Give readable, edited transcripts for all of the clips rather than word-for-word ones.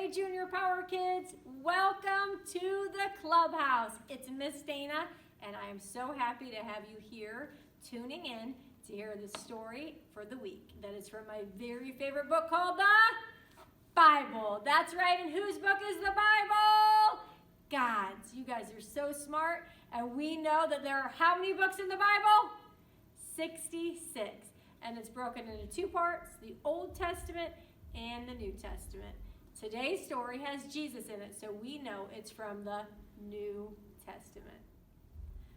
Hey Junior Power Kids, welcome to the clubhouse. It's Miss Dana and I am so happy to have you here tuning in to hear the story for the week. That is from my very favorite book called the Bible. That's right, and whose book is the Bible? God's. You guys are so smart, and we know that there are how many books in the Bible? 66. And it's broken into two parts, the Old Testament and the New Testament. Today's story has Jesus in it, so we know it's from the New Testament.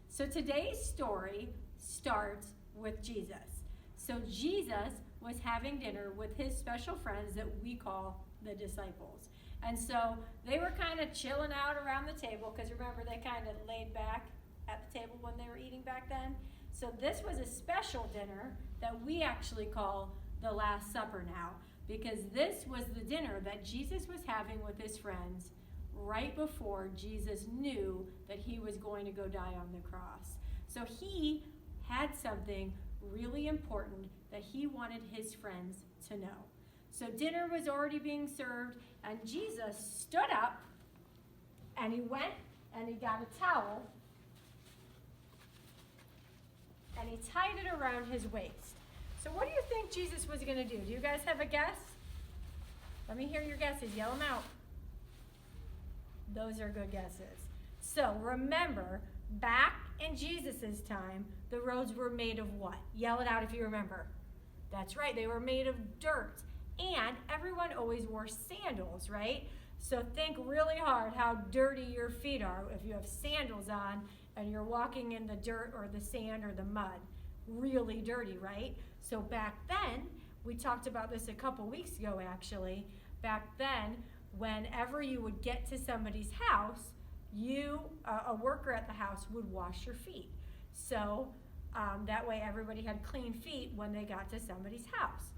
So today's story starts with Jesus. So Jesus was having dinner with his special friends that we call the disciples. And so they were kind of chilling out around the table, because remember, they kind of laid back at the table when they were eating back then. So this was a special dinner that we actually call the Last Supper now, because this was the dinner that Jesus was having with his friends right before Jesus knew that he was going to go die on the cross. So he had something really important that he wanted his friends to know. So dinner was already being served, and Jesus stood up, and he went and he got a towel, and he tied it around his waist. So what do you think Jesus was going to do? Do you guys have a guess? Let me hear your guesses. Yell them out. Those are good guesses. So remember, back in Jesus' time, the roads were made of what? Yell it out if you remember. That's right, they were made of dirt. And everyone always wore sandals, right? So think really hard how dirty your feet are if you have sandals on and you're walking in the dirt or the sand or the mud. Really dirty, right? So back then, we talked about this a couple weeks ago actually. Back then, whenever you would get to somebody's house, a worker at the house would wash your feet. So that way everybody had clean feet when they got to somebody's house.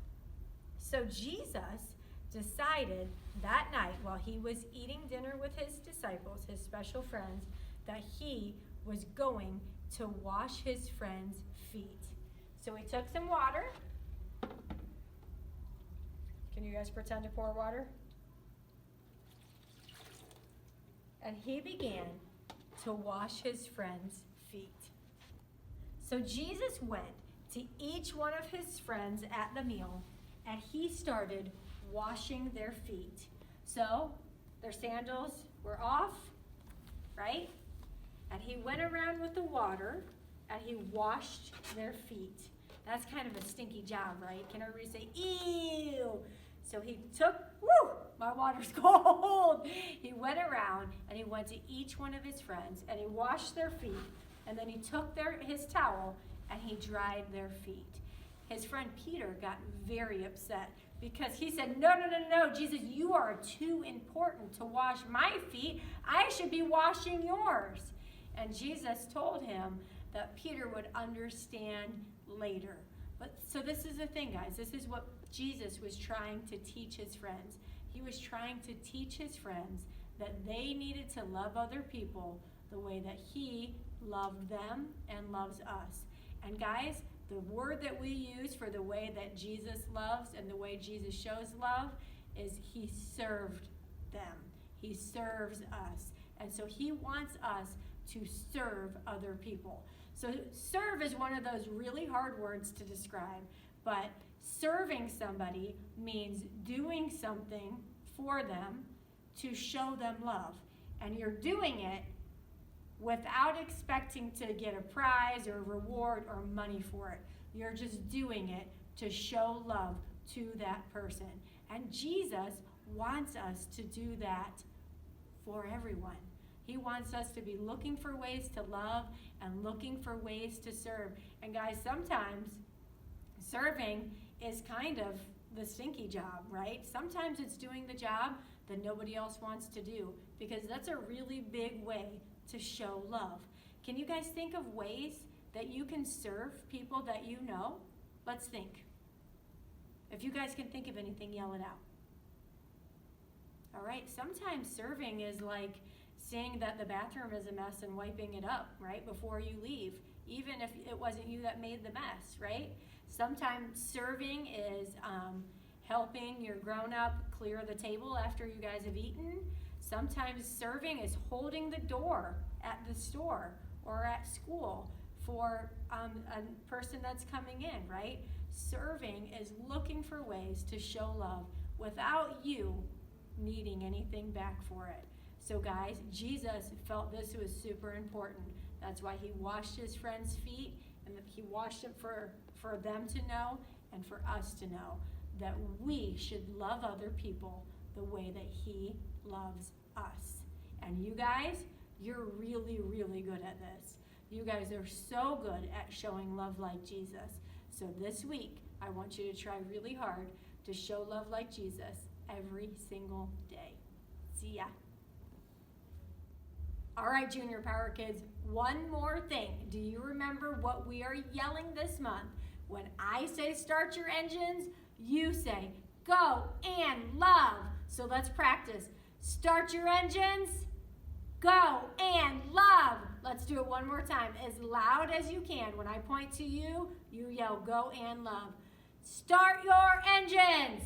So Jesus decided that night while he was eating dinner with his disciples, his special friends, that he was going to wash his friends' feet. So he took some water. Can you guys pretend to pour water? And he began to wash his friends' feet. So Jesus went to each one of his friends at the meal, and he started washing their feet. So their sandals were off, right? And he went around with the water, and he washed their feet. That's kind of a stinky job, right? Can everybody say, ew? So he took, my water's cold. He went around and he went to each one of his friends and he washed their feet, and then he took his towel and he dried their feet. His friend Peter got very upset because he said, no, Jesus, you are too important to wash my feet. I should be washing yours. And Jesus told him that Peter would understand later. But so this is the thing, guys. This is what Jesus was trying to teach his friends. He was trying to teach his friends that they needed to love other people the way that he loved them and loves us. And guys, the word that we use for the way that Jesus loves and the way Jesus shows love is he served them. He serves us. And so he wants us to serve other people. So serve is one of those really hard words to describe, but serving somebody means doing something for them to show them love. And you're doing it without expecting to get a prize or a reward or money for it. You're just doing it to show love to that person. And Jesus wants us to do that for everyone. He wants us to be looking for ways to love and looking for ways to serve. And guys, sometimes serving is kind of the stinky job, right? Sometimes it's doing the job that nobody else wants to do, because that's a really big way to show love. Can you guys think of ways that you can serve people that you know? Let's think. If you guys can think of anything, yell it out. All right, sometimes serving is like seeing that the bathroom is a mess and wiping it up, right, before you leave, even if it wasn't you that made the mess, right? Sometimes serving is helping your grown-up clear the table after you guys have eaten. Sometimes serving is holding the door at the store or at school for a person that's coming in, right? Serving is looking for ways to show love without you needing anything back for it. So guys, Jesus felt this was super important. That's why he washed his friends' feet, and he washed them for them to know and for us to know that we should love other people the way that he loves us. And you guys, you're really, really good at this. You guys are so good at showing love like Jesus. So this week, I want you to try really hard to show love like Jesus every single day. See ya. All right, Junior Power Kids, one more thing. Do you remember what we are yelling this month? When I say start your engines, you say go and love. So let's practice. Start your engines, go and love. Let's do it one more time, as loud as you can. When I point to you, you yell go and love. Start your engines,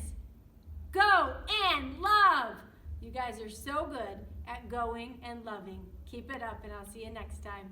go and love. You guys are so good at going and loving. Keep it up, and I'll see you next time.